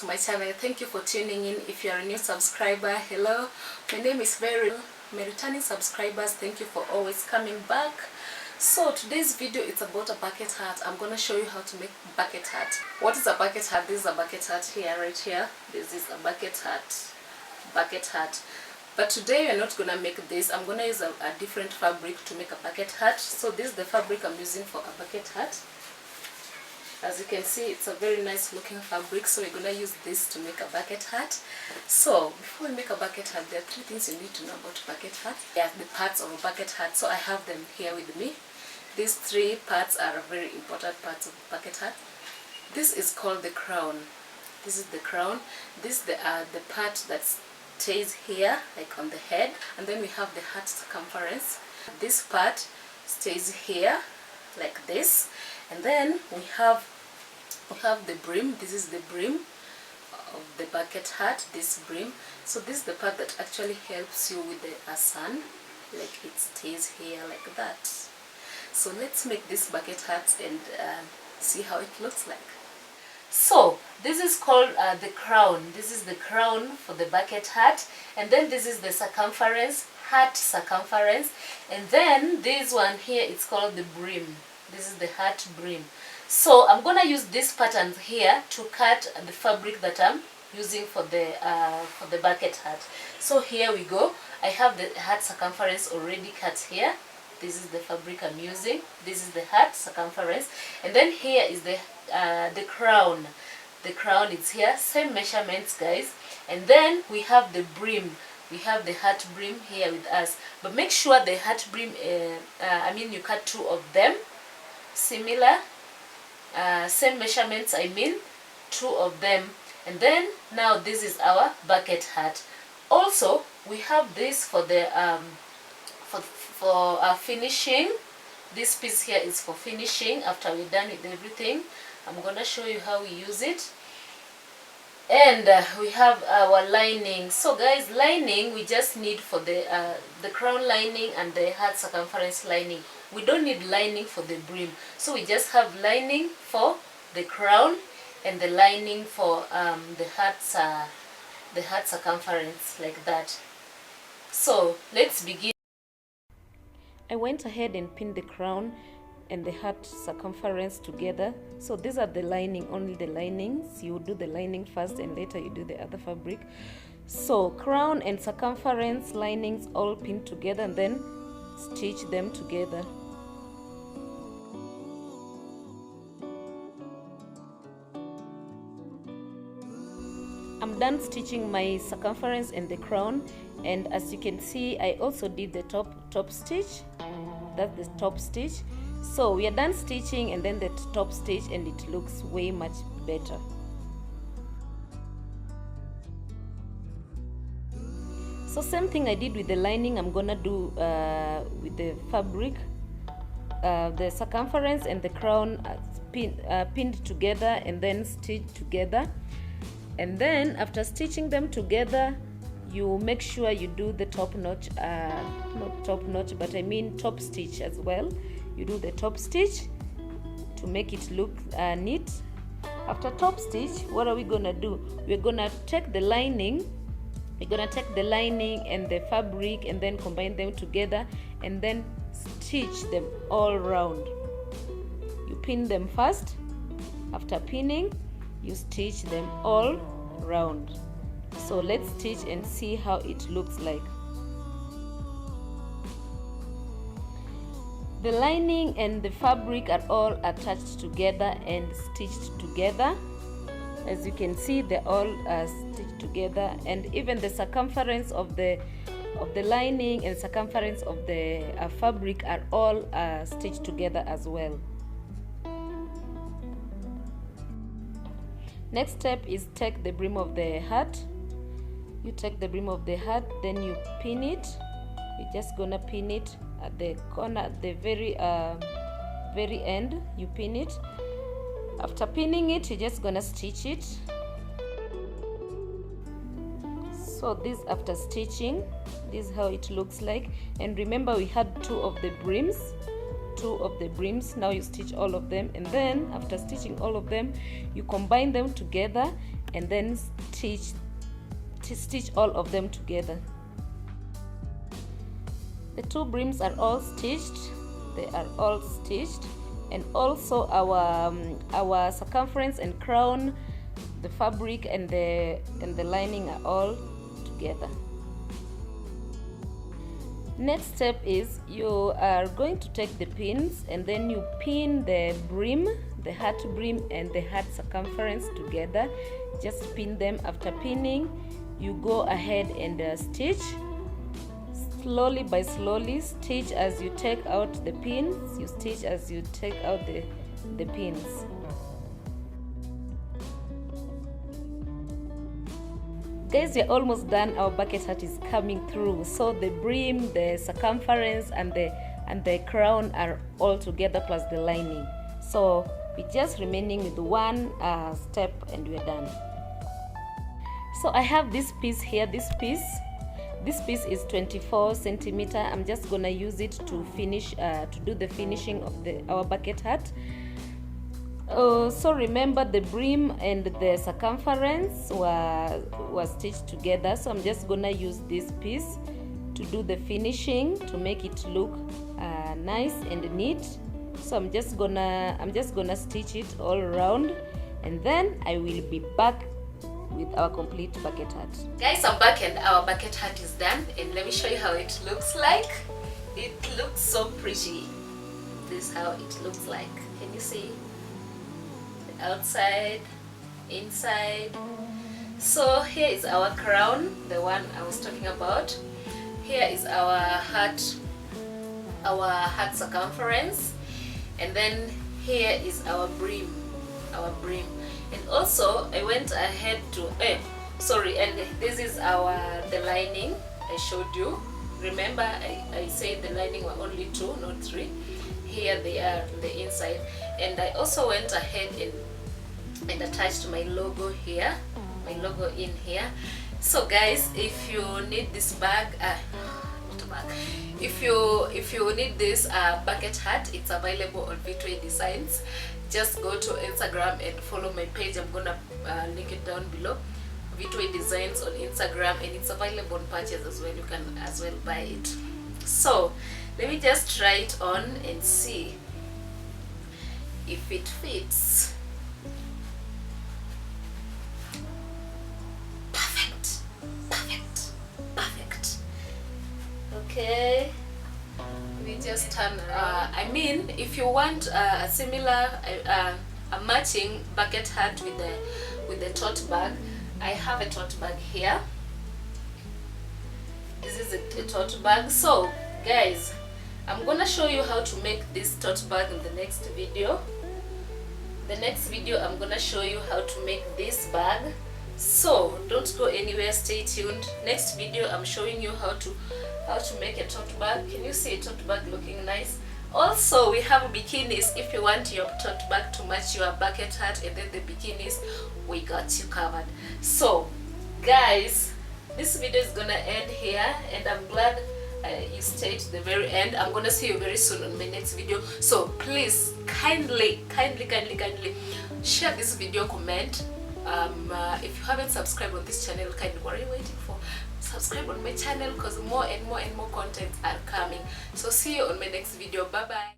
to my channel. Thank you for tuning in. If you are a new subscriber, hello, my name is Very. My returning subscribers, thank you for always coming back. So today's video is about a bucket hat. I'm going to show you how to make bucket hat. What is a bucket hat? This is a bucket hat here, right here. This is a bucket hat. But today we're not going to make this. I'm going to use a different fabric to make a bucket hat. So this is the fabric I'm using for a bucket hat. As you can see, it's a very nice looking fabric, so we're going to use this to make a bucket hat. So before we make a bucket hat, there are 3 things you need to know about bucket hat. They are the parts of a bucket hat, so I have them here with me. These 3 parts are very important parts of a bucket hat. This is called the crown. This is the crown. This is the part that stays here, like on the head, and then we have the hat circumference. This part stays here, like this, and then we have the brim. This is the brim of the bucket hat, this brim. So this is the part that actually helps you with the sun, like it stays here like that. So let's make this bucket hat and see how it looks like. So this is called the crown. This is the crown for the bucket hat, and then this is the circumference, hat circumference, and then this one here, it's called the brim. This is the hat brim. So I'm gonna use this pattern here to cut the fabric that I'm using for the bucket hat. So here we go. I have the hat circumference already cut here. This is the fabric I'm using. This is the hat circumference, and then here is the crown. The crown is here. Same measurements, guys. And then we have the brim. We have the hat brim here with us. But make sure the hat brim. You cut 2 of them. Similar, same measurements, 2 of them. And then now this is our bucket hat. Also we have this for the for finishing. This piece here is for finishing. After we're done with everything, I'm gonna show you how we use it. And we have our lining. So guys, lining we just need for the crown lining and the hat circumference lining. We don't need lining for the brim, so we just have lining for the crown and the lining for the hat circumference, like that. So let's begin. I went ahead and pinned the crown and the hat circumference together. So these are the lining, only the linings. You do the lining first and later you do the other fabric. So crown and circumference linings all pinned together, and then stitch them together. I'm done stitching my circumference and the crown, and as you can see, I also did the top stitch. That's the top stitch. So we are done stitching and then the top stitch, and it looks way much better. So same thing I did with the lining, I'm gonna do with the fabric. The circumference and the crown pinned together and then stitched together. And then after stitching them together, you make sure you do the top notch, not top notch, but top stitch as well. You do the top stitch to make it look neat. After top stitch, what are we gonna do? We're gonna take the lining. We're gonna take the lining and the fabric and then combine them together and then stitch them all round. You pin them first. After pinning, you stitch them all round. So let's stitch and see how it looks like. The lining and the fabric are all attached together and stitched together. As you can see, they're all stitched together, and even the circumference of the lining and circumference of the fabric are all stitched together as well. Next step is take the brim of the hat. You take the brim of the hat, then you pin it. You're just gonna pin it at the corner, at the very end. You pin it. After pinning it, you're just gonna stitch it. So this, after stitching, this is how it looks like. And remember, we had 2 of the brims. Now you stitch all of them, and then after stitching all of them, you combine them together and then stitch all of them together. The two brims are all stitched. They are all stitched, and also our circumference and crown, the fabric and the lining are all together. Next step is you are going to take the pins and then you pin the brim, the hat brim and the hat circumference together. Just pin them. After pinning, you go ahead and stitch slowly by slowly. Stitch as you take out the pins. You stitch as you take out the pins. Guys, we're almost done. Our bucket hat is coming through. So the brim, the circumference and the crown are all together plus the lining. So we're just remaining with one step and we're done. So I have this piece here. This piece is 24 centimeter. I'm just gonna use it to finish to do the finishing of our bucket hat. So remember, the brim and the circumference were stitched together, so I'm just gonna use this piece to do the finishing, to make it look nice and neat. So I'm just gonna stitch it all around, and then I will be back with our complete bucket hat. Guys, I'm back and our bucket hat is done, and let me show you how it looks like. It looks so pretty. This is how it looks like. Can you see? The outside, inside. So here is our crown, the one I was talking about. Here is our hat circumference, and then here is our brim. And also I went ahead to and this is the lining I showed you. Remember, I said the lining were only 2, not 3. Here they are on the inside, and I also went ahead and attached my logo here, my logo in here. So guys, if you need this bag, if you need this bucket hat, it's available on Vitway Designs. Just go to Instagram and follow my page. I'm gonna link it down below. Vitway Designs on Instagram, and it's available on purchase as well. You can as well buy it. So let me just try it on and see if it fits. Perfect. Okay, we just turn. I mean, if you want a similar, a matching bucket hat with the tote bag, I have a tote bag here. This is a tote bag. So guys, I'm gonna show you how to make this tote bag in the next video. The next video I'm gonna show you how to make this bag. So don't go anywhere, stay tuned. Next video I'm showing you how to make a tote bag. Can you see a tote bag looking nice? Also, we have bikinis. If you want your tote bag to match your bucket hat and then the bikinis, we got you covered. So guys, this video is gonna end here, and I'm glad you stayed to the very end. I'm gonna see you very soon on my next video. So please kindly share this video, comment. If you haven't subscribed on this channel, kindly, what are you waiting for? Subscribe on my channel, because more and more content are coming. So see you on my next video. Bye bye.